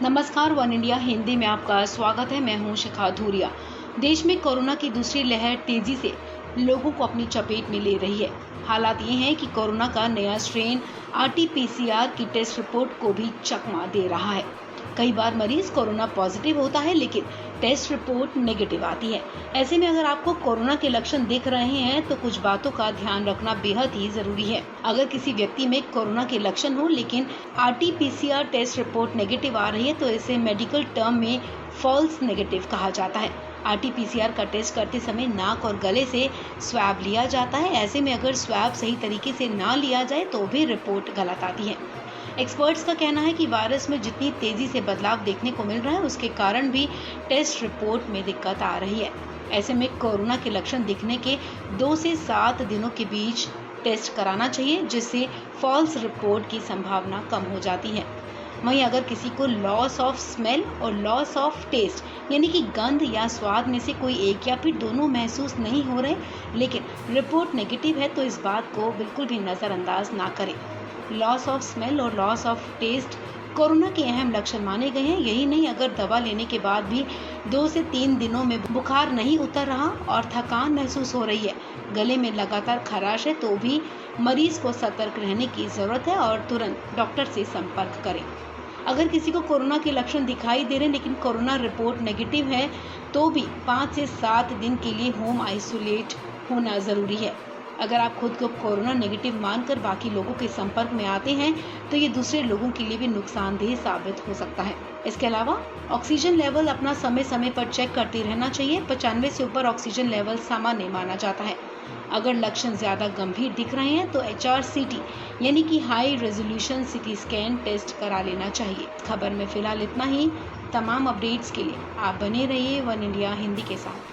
नमस्कार, one India Hindi में आपका स्वागत है। मैं हूं शिखा धूरिया। देश में कोरोना की दूसरी लहर तेजी से लोगों को अपनी चपेट में ले रही है। हालात ये हैं कि कोरोना का नया स्ट्रेन आरटी-पीसीआर की टेस्ट रिपोर्ट को भी चकमा दे रहा है। कई बार मरीज कोरोना पॉजिटिव होता है लेकिन टेस्ट रिपोर्ट नेगेटिव आती है। ऐसे में अगर आपको कोरोना के लक्षण दिख रहे हैं तो कुछ बातों का ध्यान रखना बेहद ही जरूरी है। अगर किसी व्यक्ति में कोरोना के लक्षण हो लेकिन आरटी-पीसीआर टेस्ट रिपोर्ट नेगेटिव आ रही है तो इसे मेडिकल टर्म में फॉल्स नेगेटिव कहा जाता है। आरटी-पीसीआर का टेस्ट करते समय नाक और गले से स्वैब लिया जाता है। ऐसे में अगर स्वैब सही तरीके से ना लिया जाए तो भी रिपोर्ट गलत आती है। एक्सपर्ट्स का कहना है कि वायरस में जितनी तेजी से बदलाव देखने को मिल रहा है उसके कारण भी टेस्ट रिपोर्ट में दिक्कत आ रही है। ऐसे में कोरोना के लक्षण दिखने के 2 से 7 दिनों के बीच टेस्ट कराना चाहिए, जिससे फॉल्स रिपोर्ट की संभावना कम हो जाती है। वहीं अगर किसी को लॉस ऑफ स्मेल और लॉस ऑफ टेस्ट यानी कि गंध या स्वाद में से कोई एक या फिर दोनों महसूस नहीं हो रहे लेकिन रिपोर्ट नेगेटिव है तो इस बात को बिल्कुल भी नज़रअंदाज ना करें। लॉस ऑफ स्मेल और लॉस ऑफ टेस्ट कोरोना के अहम लक्षण माने गए हैं। यही नहीं, अगर दवा लेने के बाद भी 2 से 3 दिनों में बुखार नहीं उतर रहा और थकान महसूस हो रही है, गले में लगातार खराश है तो भी मरीज को सतर्क रहने की जरूरत है और तुरंत डॉक्टर से संपर्क करें। अगर किसी को कोरोना के लक्षण दिखाई दे रहे हैं लेकिन कोरोना रिपोर्ट नेगेटिव है तो भी 5 से 7 दिन के लिए होम आइसोलेट होना जरूरी है। अगर आप खुद को कोरोना नेगेटिव मानकर बाकी लोगों के संपर्क में आते हैं तो ये दूसरे लोगों के लिए भी नुकसानदेह साबित हो सकता है। इसके अलावा ऑक्सीजन लेवल अपना समय समय पर चेक करते रहना चाहिए। 95 से ऊपर ऑक्सीजन लेवल सामान्य माना जाता है। अगर लक्षण ज्यादा गंभीर दिख रहे हैं तो HRCT यानी कि high resolution CT scan test करा लेना चाहिए। खबर में फिलहाल इतना ही। तमाम अपडेट्स के लिए आप बने रहिए वन इंडिया हिंदी के साथ।